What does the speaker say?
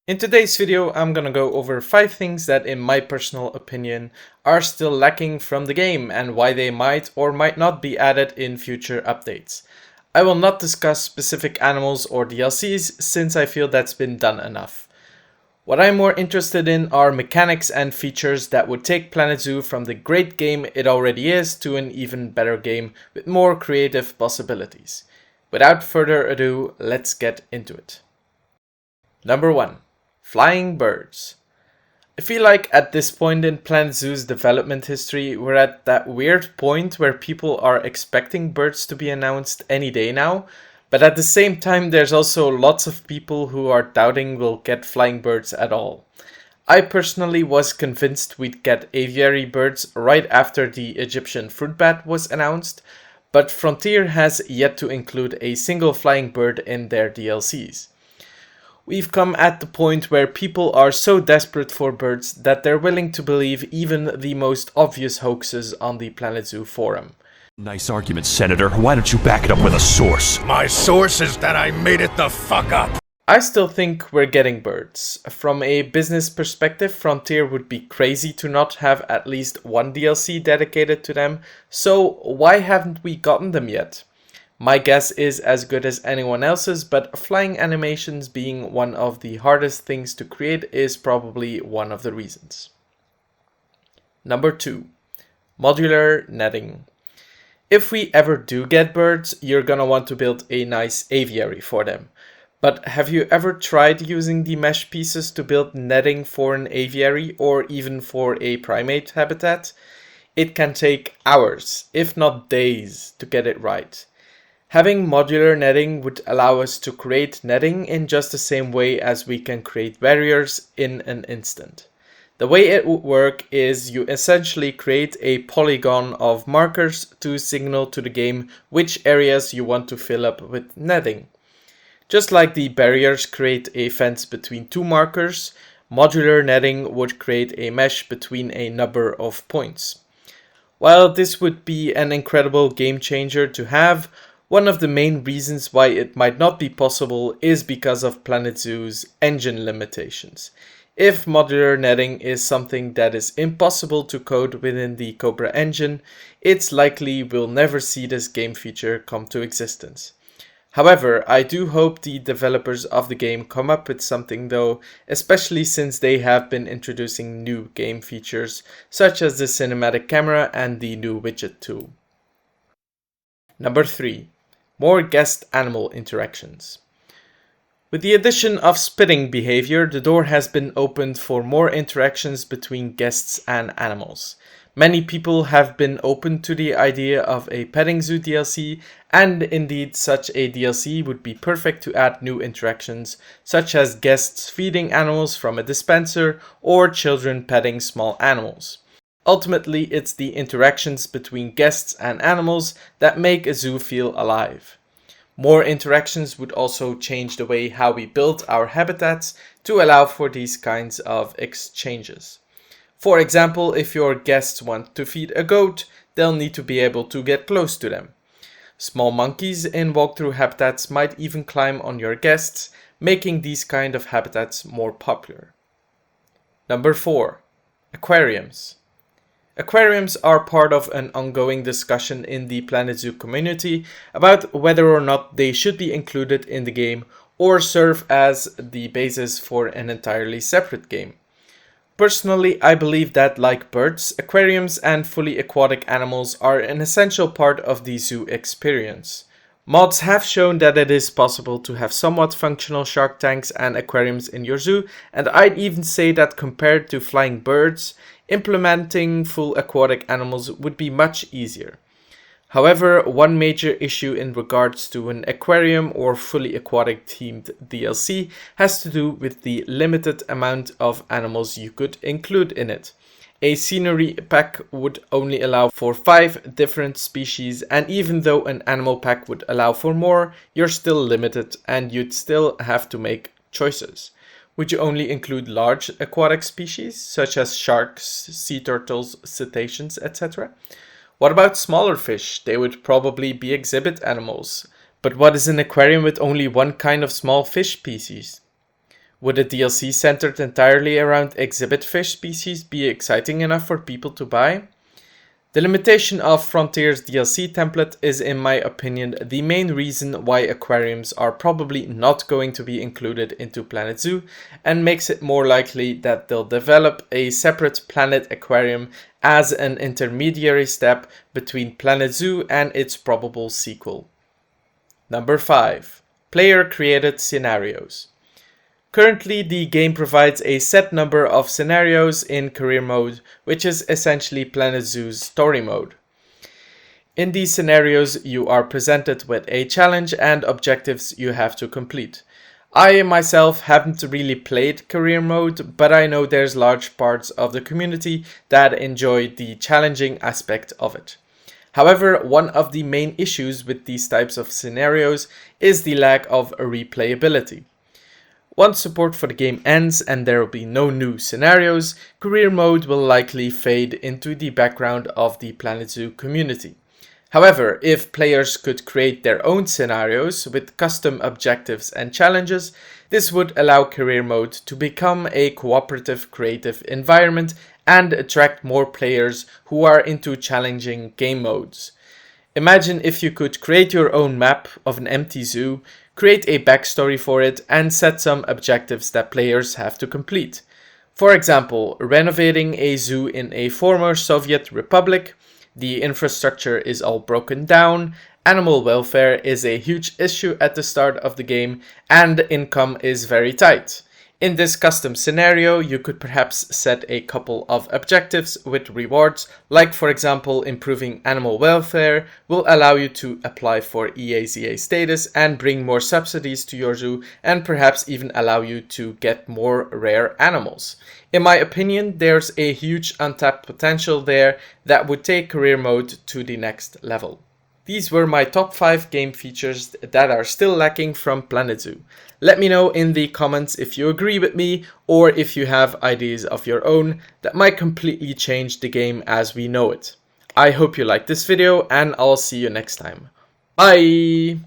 In today's video, I'm gonna go over 5 things that in my personal opinion are still lacking from the game and why they might or might not be added in future updates. I will not discuss specific animals or DLCs since I feel that's been done enough. What I'm more interested in are mechanics and features that would take Planet Zoo from the great game it already is to an even better game with more creative possibilities. Without further ado, let's get into it. Number 1. Flying birds. I feel like at this point in Planet Zoo's development history, we're at that weird point where people are expecting birds to be announced any day now, but at the same time there's also lots of people who are doubting we'll get flying birds at all. I personally was convinced we'd get aviary birds right after the Egyptian fruit bat was announced, but Frontier has yet to include a single flying bird in their DLCs. We've come at the point where people are so desperate for birds that they're willing to believe even the most obvious hoaxes on the Planet Zoo forum. Nice argument, Senator. Why don't you back it up with a source? My source is that I made it the fuck up. I still think we're getting birds. From a business perspective, Frontier would be crazy to not have at least one DLC dedicated to them, so why haven't we gotten them yet? My guess is as good as anyone else's, but flying animations being one of the hardest things to create is probably one of the reasons. Number 2. Modular netting. If we ever do get birds, you're gonna want to build a nice aviary for them. But have you ever tried using the mesh pieces to build netting for an aviary or even for a primate habitat? It can take hours, if not days, to get it right. Having modular netting would allow us to create netting in just the same way as we can create barriers in an instant. The way it would work is you essentially create a polygon of markers to signal to the game which areas you want to fill up with netting. Just like the barriers create a fence between two markers, modular netting would create a mesh between a number of points. While this would be an incredible game changer to have, one of the main reasons why it might not be possible is because of Planet Zoo's engine limitations. If modular netting is something that is impossible to code within the Cobra engine, it's likely we'll never see this game feature come to existence. However, I do hope the developers of the game come up with something though, especially since they have been introducing new game features such as the cinematic camera and the new widget tool. Number 3. More guest animal interactions. With the addition of spitting behavior, the door has been opened for more interactions between guests and animals. Many people have been open to the idea of a petting zoo DLC, and indeed such a DLC would be perfect to add new interactions, such as guests feeding animals from a dispenser or children petting small animals. Ultimately, it's the interactions between guests and animals that make a zoo feel alive. More interactions would also change the way how we build our habitats to allow for these kinds of exchanges. For example, if your guests want to feed a goat, they'll need to be able to get close to them. Small monkeys in walkthrough habitats might even climb on your guests, making these kind of habitats more popular. Number 4. Aquariums. Aquariums are part of an ongoing discussion in the Planet Zoo community about whether or not they should be included in the game or serve as the basis for an entirely separate game. Personally, I believe that, like birds, aquariums and fully aquatic animals are an essential part of the zoo experience. Mods have shown that it is possible to have somewhat functional shark tanks and aquariums in your zoo, and I'd even say that compared to flying birds, implementing full aquatic animals would be much easier. However, one major issue in regards to an aquarium or fully aquatic themed DLC has to do with the limited amount of animals you could include in it. A scenery pack would only allow for 5 different species, and even though an animal pack would allow for more, you're still limited and you'd still have to make choices. Would you only include large aquatic species such as sharks, sea turtles, cetaceans, etc.? What about smaller fish? They would probably be exhibit animals. But what is an aquarium with only one kind of small fish species? Would a DLC centered entirely around exhibit fish species be exciting enough for people to buy? The limitation of Frontier's DLC template is, in my opinion, the main reason why aquariums are probably not going to be included into Planet Zoo, and makes it more likely that they'll develop a separate Planet Aquarium as an intermediary step between Planet Zoo and its probable sequel. Number 5. Player-created scenarios. Currently, the game provides a set number of scenarios in career mode, which is essentially Planet Zoo's story mode. In these scenarios, you are presented with a challenge and objectives you have to complete. I myself haven't really played career mode, but I know there's large parts of the community that enjoy the challenging aspect of it. However, one of the main issues with these types of scenarios is the lack of replayability. Once support for the game ends and there will be no new scenarios, career mode will likely fade into the background of the Planet Zoo community. However, if players could create their own scenarios with custom objectives and challenges, this would allow career mode to become a cooperative creative environment and attract more players who are into challenging game modes. Imagine if you could create your own map of an empty zoo, create a backstory for it, and set some objectives that players have to complete. For example, renovating a zoo in a former Soviet republic, the infrastructure is all broken down, animal welfare is a huge issue at the start of the game, and income is very tight. In this custom scenario, you could perhaps set a couple of objectives with rewards, like for example improving animal welfare will allow you to apply for EAZA status and bring more subsidies to your zoo, and perhaps even allow you to get more rare animals. In my opinion, there's a huge untapped potential there that would take career mode to the next level. These were my top 5 game features that are still lacking from Planet Zoo. Let me know in the comments if you agree with me or if you have ideas of your own that might completely change the game as we know it. I hope you liked this video and I'll see you next time. Bye!